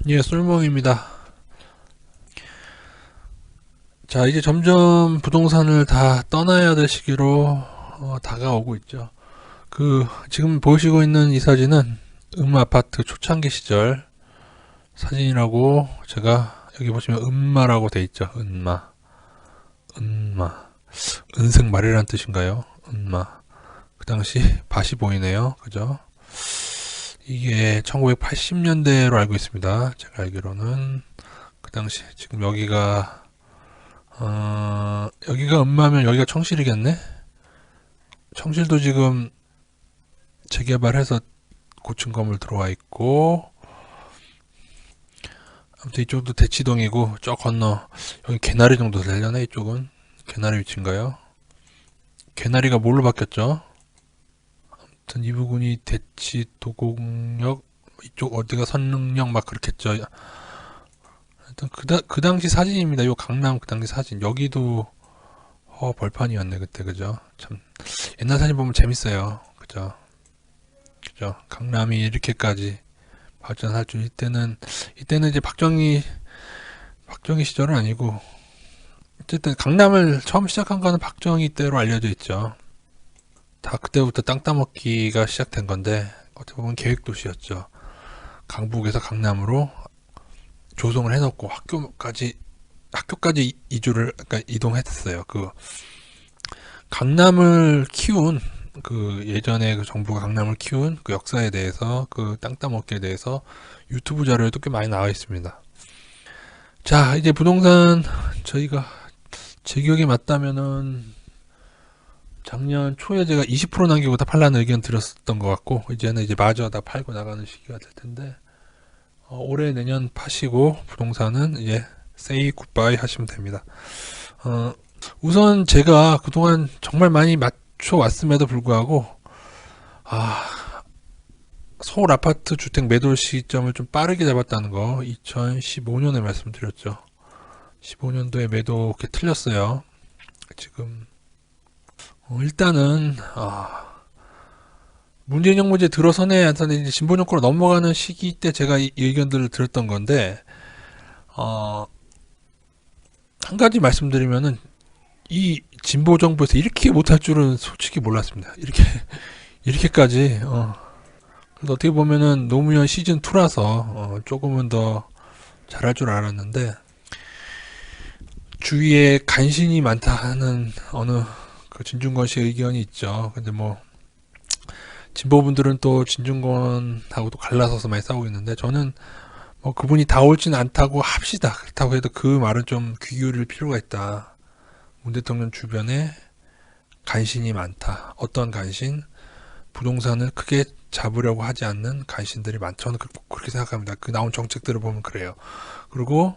예, 솔몽입니다. 자, 이제 점점 부동산을 다 떠나야 될 시기로 다가오고 있죠. 지금 보시고 있는 이 사진은 아파트 초창기 시절 사진이라고 제가 여기 보시면 은마라고 돼 있죠. 은마. 은색말이란 뜻인가요? 은마. 그 당시 밭이 보이네요. 그죠? 이게 1980년대로 알고 있습니다. 제가 알기로는 그 당시 지금 여기가 음마면 여기가 청실이겠네? 청실도 지금 재개발해서 고층 건물 들어와 있고, 아무튼 이쪽도 대치동이고, 저 건너, 여기 개나리 정도 되려나, 이쪽은? 개나리 위치인가요? 개나리가 뭘로 바뀌었죠? 아무튼 이 부분이 대치도곡역, 이쪽 어디가 선릉역 막 그렇겠죠. 하여튼 그 당시 사진입니다. 요 강남 그 당시 사진. 여기도, 벌판이었네, 그때, 그죠? 참, 옛날 사진 보면 재밌어요. 그죠? 그죠? 강남이 이렇게까지 발전할 줄. 이때는 이제 박정희 시절은 아니고, 어쨌든 강남을 처음 시작한 거는 박정희 때로 알려져 있죠. 다 그때부터 땅 따먹기가 시작된 건데, 어떻게 보면 계획도시였죠. 강북에서 강남으로 조성을 해놓고 학교까지 그러니까 이동했어요. 강남을 키운, 예전에 그 정부가 강남을 키운 그 역사에 대해서, 그 땅 따먹기에 대해서 유튜브 자료에도 꽤 많이 나와 있습니다. 자, 이제 부동산, 제 기억에 맞다면은 작년 초에 제가 20% 남기고 다 팔라는 의견 드렸었던 것 같고, 이제는 이제 마저 다 팔고 나가는 시기가 될 텐데, 올해 내년 파시고 부동산은 이제 say goodbye 하시면 됩니다. 어, 우선 제가 그동안 정말 많이 맞춰 왔음에도 불구하고, 아, 서울 아파트 주택 매도 시점을 좀 빠르게 잡았다는 거 2015년에 말씀드렸죠. 15년도에 매도 이렇게 틀렸어요. 지금 일단은 문재인 정부제 들어서네 안서는 이제 진보 정권으로 넘어가는 시기 때 제가 이 의견들을 들었던 건데, 어, 한 가지 말씀드리면은 이 진보 정부에서 이렇게 못할 줄은 솔직히 몰랐습니다. 이렇게까지 그래서 어떻게 보면은 노무현 시즌 2라서 조금은 더 잘할 줄 알았는데, 주위에 간신이 많다 하는 어느 그 진중권 씨 의견이 있죠. 근데 뭐 진보분들은 또 진중권하고 또 갈라서서 많이 싸우고 있는데, 저는 뭐 그분이 다 옳지는 않다고 합시다. 그렇다고 해도 그 말은 좀 귀 기울일 필요가 있다. 문 대통령 주변에 간신이 많다. 어떤 간신? 부동산을 크게 잡으려고 하지 않는 간신들이 많죠. 저는 그렇게 생각합니다. 그 나온 정책들을 보면 그래요. 그리고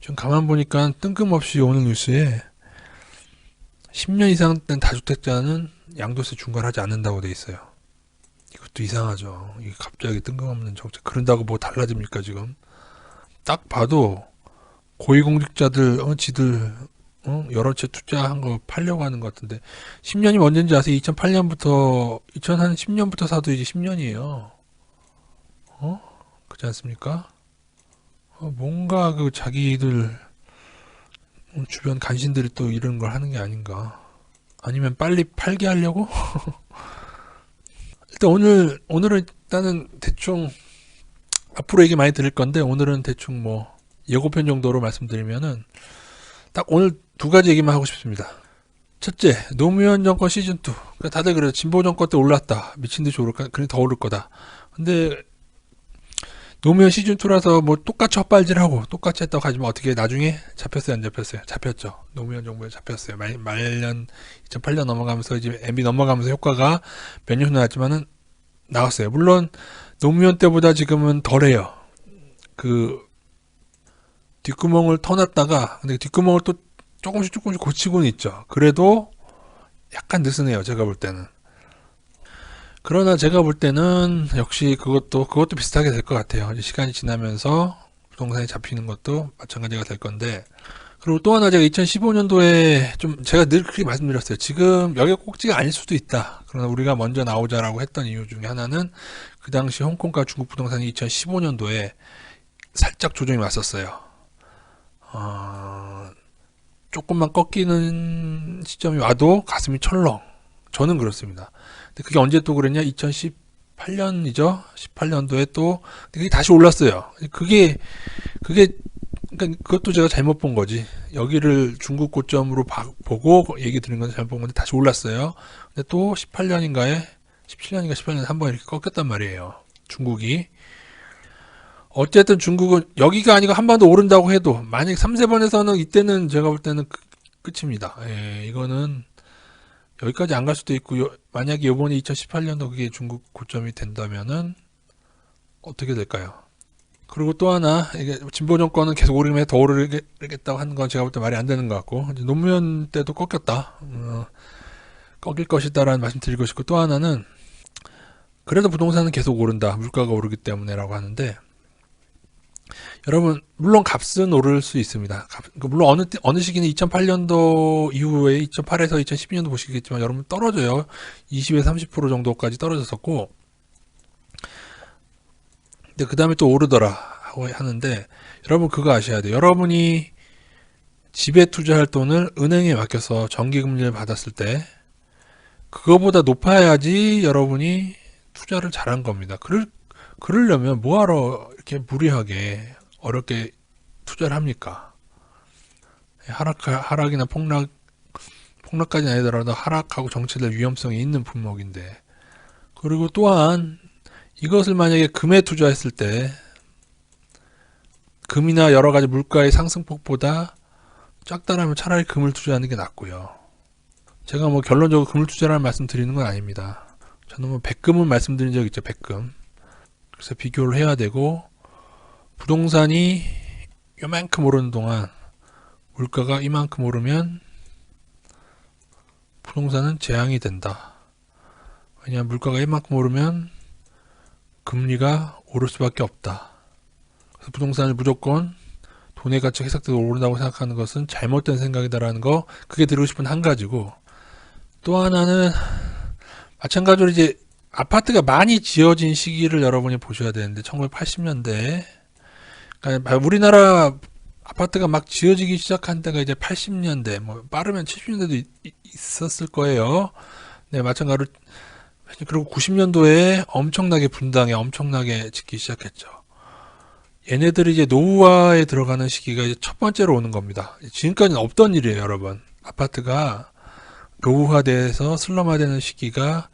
지금 가만 보니까 뜬금없이 오는 뉴스에 10년 이상 된 다주택자는 양도세 중과하지 않는다고 돼 있어요. 이것도 이상하죠. 이게 갑자기 뜬금없는 정책. 그런다고 뭐 달라집니까, 지금? 딱 봐도 고위공직자들, 지들, 여러 채 투자한 거 팔려고 하는 것 같은데, 10년이 언제인지 아세요? 2010년부터 사도 이제 10년이에요. 그렇지 않습니까? 뭔가 자기들 주변 간신들이 또 이런 걸 하는 게 아닌가. 아니면 빨리 팔게 하려고? 일단 오늘은 일단은 대충, 앞으로 얘기 많이 드릴 건데, 오늘은 대충 뭐, 예고편 정도로 말씀드리면은, 딱 오늘 두 가지 얘기만 하고 싶습니다. 첫째, 노무현 정권 시즌2. 그러니까 다들 그래요. 진보 정권 때 올랐다. 미친듯이 오를까? 그래, 더 오를 거다. 근데, 노무현 시즌2라서 뭐 똑같이 헛발질하고, 똑같이 했다고 하지만 어떻게 나중에 잡혔어요? 안 잡혔어요? 잡혔죠. 노무현 정부에 잡혔어요. 말년, 2008년 넘어가면서 이제 MB 넘어가면서 효과가 몇 년 후 나왔지만은 나왔어요. 물론, 노무현 때보다 지금은 덜해요. 그, 뒷구멍을 터놨다가, 근데 뒷구멍을 또 조금씩 고치고는 있죠. 그래도 약간 느슨해요. 제가 볼 때는. 그러나 제가 볼 때는 역시 그것도 비슷하게 될 것 같아요. 이제 시간이 지나면서 부동산이 잡히는 것도 마찬가지가 될 건데, 그리고 또 하나 제가 2015년도에 좀 제가 늘 그렇게 말씀드렸어요. 지금 여기 꼭지가 아닐 수도 있다. 그러나 우리가 먼저 나오자라고 했던 이유 중에 하나는 그 당시 홍콩과 중국 부동산이 2015년도에 살짝 조정이 왔었어요. 조금만 꺾이는 시점이 와도 가슴이 철렁. 저는 그렇습니다. 근데 그게 언제 또 그랬냐? 2018년이죠. 18년도에 또 그게 다시 올랐어요. 그게 그러니까 그것도 제가 잘못 본 거지. 여기를 중국 고점으로 보고 얘기 드린 건 잘못 본 건데 다시 올랐어요. 근데 또 18년인가에 17년인가 18년에 한번 이렇게 꺾였단 말이에요. 중국이. 어쨌든 중국은 여기가 아니고 한 번 더 오른다고 해도 만약 3, 4번에서는 이때는 제가 볼 때는 끝입니다. 예, 이거는 여기까지 안 갈 수도 있고 만약에 이번에 2018년도 그게 중국 고점이 된다면은 어떻게 될까요? 그리고 또 하나 이게 진보 정권은 계속 오르면 더 오르겠다고 하는 건 제가 볼 때 말이 안 되는 것 같고 이제 노무현 때도 꺾였다. 꺾일 것이다라는 말씀 드리고 싶고 또 하나는 그래도 부동산은 계속 오른다. 물가가 오르기 때문에라고 하는데 여러분 물론 값은 오를 수 있습니다. 물론 어느 시기는 2008년도 이후에 2008에서 2012년도 보시겠지만 여러분 떨어져요. 20에서 30% 정도까지 떨어졌었고 근데 그 다음에 또 오르더라 하고 하는데 여러분 그거 아셔야 돼요. 여러분이 집에 투자할 돈을 은행에 맡겨서 정기금리를 받았을 때 그거보다 높아야지 여러분이 투자를 잘한 겁니다. 그러려면 뭐하러 이렇게 무리하게 어렵게 투자를 합니까? 하락이나 폭락까지는 아니더라도 하락하고 정체될 위험성이 있는 품목인데 그리고 또한 이것을 만약에 금에 투자했을 때 금이나 여러 가지 물가의 상승폭보다 작다라면 차라리 금을 투자하는 게 낫고요. 제가 뭐 결론적으로 금을 투자라는 말씀 드리는 건 아닙니다. 저는 뭐 백금은 말씀드린 적 있죠. 백금. 그래서 비교를 해야 되고 부동산이 요만큼 오르는 동안 물가가 이만큼 오르면 부동산은 재앙이 된다. 왜냐하면 물가가 이만큼 오르면 금리가 오를 수밖에 없다. 그래서 부동산을 무조건 돈의 가치가 해석돼서 오른다고 생각하는 것은 잘못된 생각이다라는 거 그게 드리고 싶은 한 가지고 또 하나는 마찬가지로 이제 아파트가 많이 지어진 시기를 여러분이 보셔야 되는데 1980년대 그러니까 우리나라 아파트가 막 지어지기 시작한 때가 이제 80년대 뭐 빠르면 70년대도 있었을 거예요. 네, 마찬가지로 그리고 90년도에 엄청나게 분당에 엄청나게 짓기 시작했죠. 얘네들이 이제 노후화에 들어가는 시기가 이제 첫 번째로 오는 겁니다. 지금까지는 없던 일이에요, 여러분. 아파트가 노후화돼서 슬럼화되는 시기가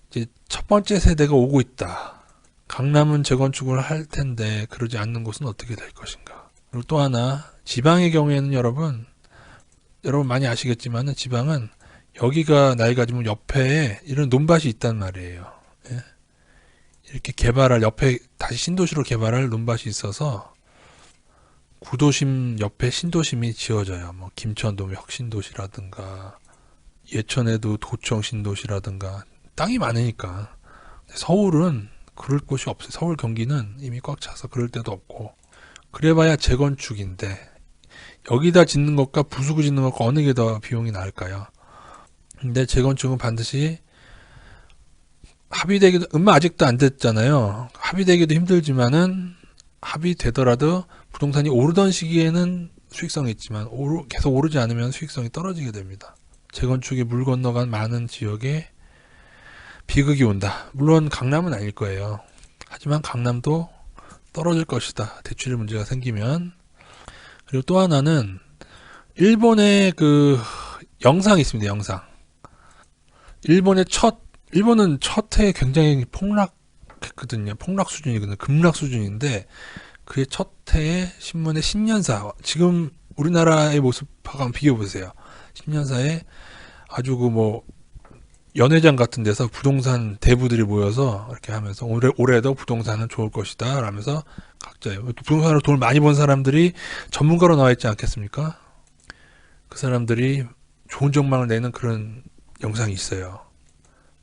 이제 첫 번째 세대가 오고 있다. 강남은 재건축을 할 텐데 그러지 않는 곳은 어떻게 될 것인가. 그리고 또 하나 지방의 경우에는 여러분 많이 아시겠지만 지방은 여기가 나이가 좀 옆에 이런 논밭이 있단 말이에요. 예? 이렇게 개발할 옆에 다시 신도시로 개발할 논밭이 있어서 구도심 옆에 신도심이 지어져요. 뭐 김천동 혁신도시라든가 예천에도 도청 신도시라든가 땅이 많으니까. 서울은 그럴 곳이 없어요. 서울 경기는 이미 꽉 차서 그럴 데도 없고 그래봐야 재건축인데 여기다 짓는 것과 부수고 짓는 것과 어느 게 더 비용이 나을까요? 근데 재건축은 반드시 합의되기도 아직도 안 됐잖아요. 합의되기도 힘들지만은 합의되더라도 부동산이 오르던 시기에는 수익성이 있지만 계속 오르지 않으면 수익성이 떨어지게 됩니다. 재건축이 물 건너간 많은 지역에 비극이 온다. 물론 강남은 아닐 거예요. 하지만 강남도 떨어질 것이다. 대출의 문제가 생기면. 그리고 또 하나는 일본의 그 영상이 있습니다. 영상. 일본은 첫 해에 굉장히 폭락했거든요. 폭락 수준이거든요. 급락 수준인데 그의 첫 해에 신문의 신년사 지금 우리나라의 모습하고 한번 비교해 보세요. 신년사에 아주 그 뭐 연회장 같은 데서 부동산 대부들이 모여서 이렇게 하면서 올해도 부동산은 좋을 것이다 라면서 각자 부동산으로 돈을 많이 번 사람들이 전문가로 나와 있지 않겠습니까? 그 사람들이 좋은 전망을 내는 그런 영상이 있어요.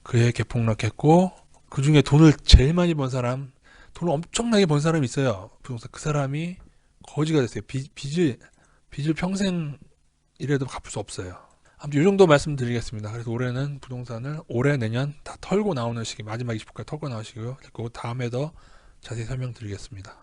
그해 개폭락했고 그 중에 돈을 제일 많이 번 사람, 돈을 엄청나게 번 사람이 있어요. 부동산 그 사람이 거지가 됐어요. 빚을 평생 이래도 갚을 수 없어요. 아무튼 이 정도 말씀드리겠습니다. 그래서 올해는 부동산을 올해 내년 다 털고 나오는 시기 마지막 20%까지 털고 나오시고요. 그리고 다음에 더 자세히 설명드리겠습니다.